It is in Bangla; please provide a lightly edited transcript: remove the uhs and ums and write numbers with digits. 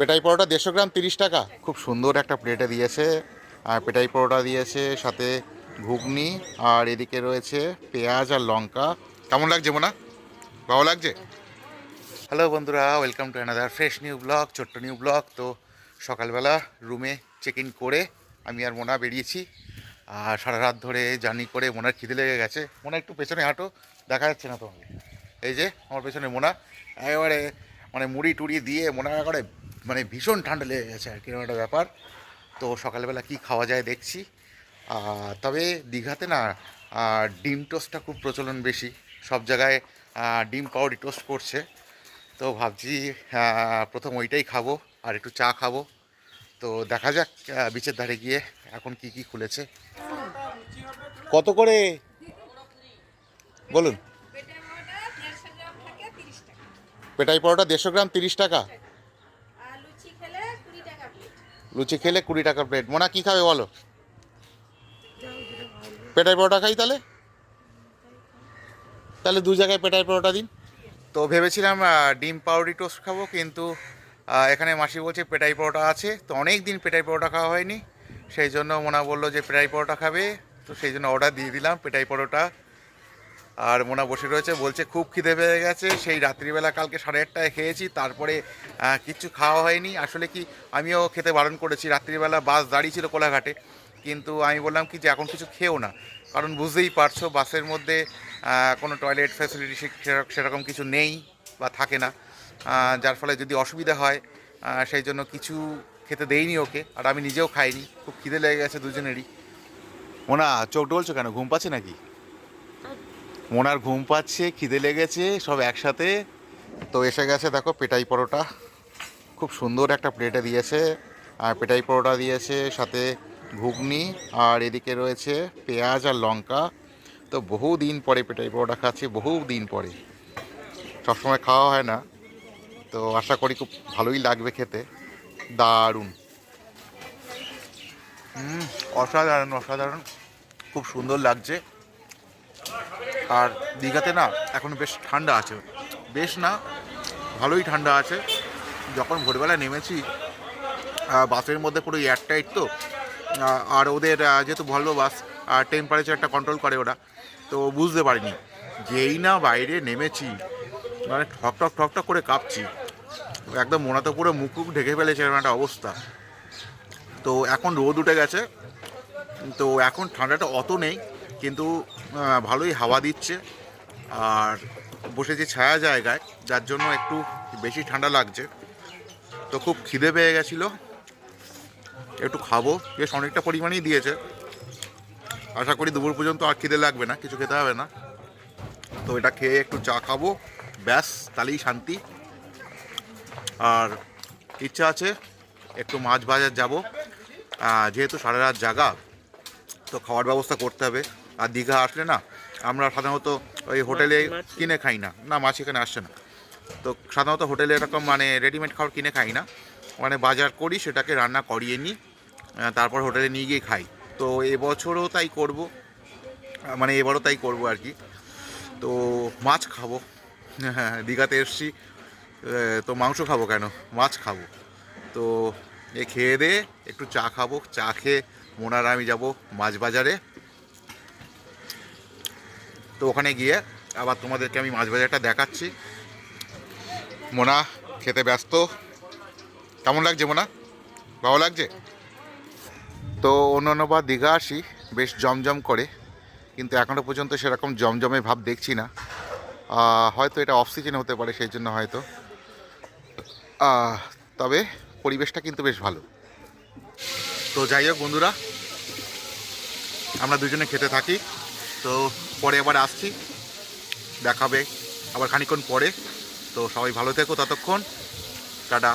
পেটাই পরোটা 150 গ্রাম 30 টাকা। খুব সুন্দর একটা প্লেটে দিয়েছে। আর পেটাই পরোটা দিয়েছে, সাথে ঘুগনি, আর এদিকে রয়েছে পেঁয়াজ আর লঙ্কা। কেমন লাগছে মোনা? ভালো লাগছে? হ্যালো বন্ধুরা, welcome to another fresh new blog, ছোট্ট নিউ ব্লগ। তো সকালবেলা রুমে চেক ইন করে আমি আর মোনা বেরিয়েছি। আর সারা রাত ধরে জার্নি করে মোনার খিদে লেগে গেছে। মোনা একটু পেছনে হাঁটো, দেখা যাচ্ছে না তোমাকে। এই যে আমার পেছনে মোনা, একেবারে মানে মুড়ি টুড়ি দিয়ে মোনা একেবারে মানে ভীষণ ঠান্ডা লেগে গেছে আর কিরকম একটা ব্যাপার। তো সকালবেলা কি খাওয়া যায় দেখছি। তবে দীঘাতে না ডিম টোস্টটা খুব প্রচলন বেশি, সব জায়গায় ডিম পাউরি টোস্ট করছে। তো ভাবছি প্রথম ওইটাই খাবো আর একটু চা খাবো। তো দেখা যাক বিচের ধারে গিয়ে এখন কি কি খুলেছে। কত করে বলুন? পেটাই পরোটা 150 গ্রাম 30 টাকা। লুচি খেলে 20 টাকা প্লেট। মোনা কি খাবে বলো? পেটাই পরোটা খাই তাহলে। তাহলে দু জায়গায় পেটাই পরোটা দিন। তো ভেবেছিলাম ডিম পাউরি টোস্ট খাবো, কিন্তু এখানে মাসি বলছে পেটাই পরোটা আছে। তো অনেক দিন পেটাই পরোটা খাওয়া হয়নি, সেই জন্য মোনা বললো যে পেটাই পরোটা খাবে। তো সেই জন্য অর্ডার দিয়ে দিলাম পেটাই পরোটা। আর মোনা বসে রয়েছে, বলছে খুব খিদে পেয়ে গেছে। সেই রাত্রিবেলা কালকে 8:30টায় খেয়েছি, তারপরে কিচ্ছু খাওয়া হয়নি। আসলে কি, আমিও খেতে বারণ করেছি, রাত্রিবেলা বাস দাঁড়িয়ে ছিল কোলাঘাটে, কিন্তু আমি বললাম কি যে এখন কিছু খেও না, কারণ বুঝতেই পারছো বাসের মধ্যে কোনো টয়লেট ফ্যাসিলিটি সেরকম কিছু নেই বা থাকে না, যার ফলে যদি অসুবিধা হয়, সেই জন্য কিছু খেতে দেইনি ওকে, আর আমি নিজেও খাইনি। খুব খিদে লেগে গেছে দুজনেরই। মোনা চোখ ডলছো কেন? ঘুম পাচ্ছে নাকি? মোনার ঘুম পাচ্ছে, খিদে লেগেছে, সব একসাথে। তো এসে গেছে দেখো পেটাই পরোটা, খুব সুন্দর একটা প্লেটে দিয়েছে। আর পেটাই পরোটা দিয়েছে, সাথে ঘুগনি, আর এদিকে রয়েছে পেঁয়াজ আর লঙ্কা। তো বহু দিন পরে পেটাই পরোটা খাচ্ছি, বহু দিন পরে, সবসময় খাওয়া হয় না। তো আশা করি খুব ভালোই লাগবে খেতে, দারুণ। অসাধারণ অসাধারণ, খুব সুন্দর লাগছে। আর দীঘাতে না এখন বেশ ঠান্ডা আছে, বেশ না ভালোই ঠান্ডা আছে। যখন ভোরবেলা নেমেছি বাসের মধ্যে পুরো এয়ারটাইট তো, আর ওদের যেহেতু ভলভো বাস, আর টেম্পারেচারটা কন্ট্রোল করে ওরা, তো বুঝতে পারিনি। যেই না বাইরে নেমেছি মানে ঠকঠক ঠকঠক করে কাঁপছি একদম। মোনা তো পুরো মুখ ঢেকে ফেলেছে, এরকম একটা অবস্থা। তো এখন রোদ উঠে গেছে, তো এখন ঠান্ডাটা অত নেই, কিন্তু ভালোই হাওয়া দিচ্ছে। আর বসেছি ছায়া জায়গায়, যার জন্য একটু বেশি ঠান্ডা লাগছে। তো খুব খিদে পেয়ে গেছিলো, একটু খাবো, বেশ অনেকটা পরিমাণেই দিয়েছে। আশা করি দুপুর পর্যন্ত আর খিদে লাগবে না, কিছু খেতে হবে না। তো এটা খেয়ে একটু চা খাবো, ব্যাস তাহলেই শান্তি। আর ইচ্ছা আছে একটু মাছ বাজার যাব, যেহেতু সারা রাত জাগা, তো খাওয়ার ব্যবস্থা করতে হবে। আর দীঘা আসলে না আমরা সাধারণত ওই হোটেলে কিনে খাই না, না মাছ এখানে আসছে না। তো সাধারণত হোটেলে এরকম মানে রেডিমেড খাবার কিনে খাই না, মানে বাজার করি, সেটাকে রান্না করিয়ে নিই, তারপর হোটেলে নিয়ে গিয়ে খাই। তো এবছরও তাই করব, মানে এবারও তাই করব আর কি। তো মাছ খাবো, হ্যাঁ দীঘাতে এসছি, তো মাংস খাবো কেন, মাছ খাবো। তো এ খেয়ে দিয়ে একটু চা খাবো, চা খেয়ে মোনার আমি যাব মাছ বাজারে। তো ওখানে গিয়ে আবার তোমাদেরকে আমি মাছ বাজারটা দেখাচ্ছি। মোনা খেতে ব্যস্ত। কেমন লাগছে মোনা? ভালো লাগছে? তো অন্যান্যবার দীঘা আসি বেশ জমজম করে, কিন্তু এখনও পর্যন্ত সেরকম জমজমে ভাব দেখছি না। হয়তো এটা অফ সিজন হতে পারে, সেই জন্য হয়তো। তবে পরিবেশটা কিন্তু বেশ ভালো। তো যাই হোক বন্ধুরা, আমরা দুজনে খেতে থাকি। তো পরে আবার আসছি, দেখাবে আবার খানিকক্ষণ পরে। তো সবাই ভালো থেকো ততক্ষণ, টাটা।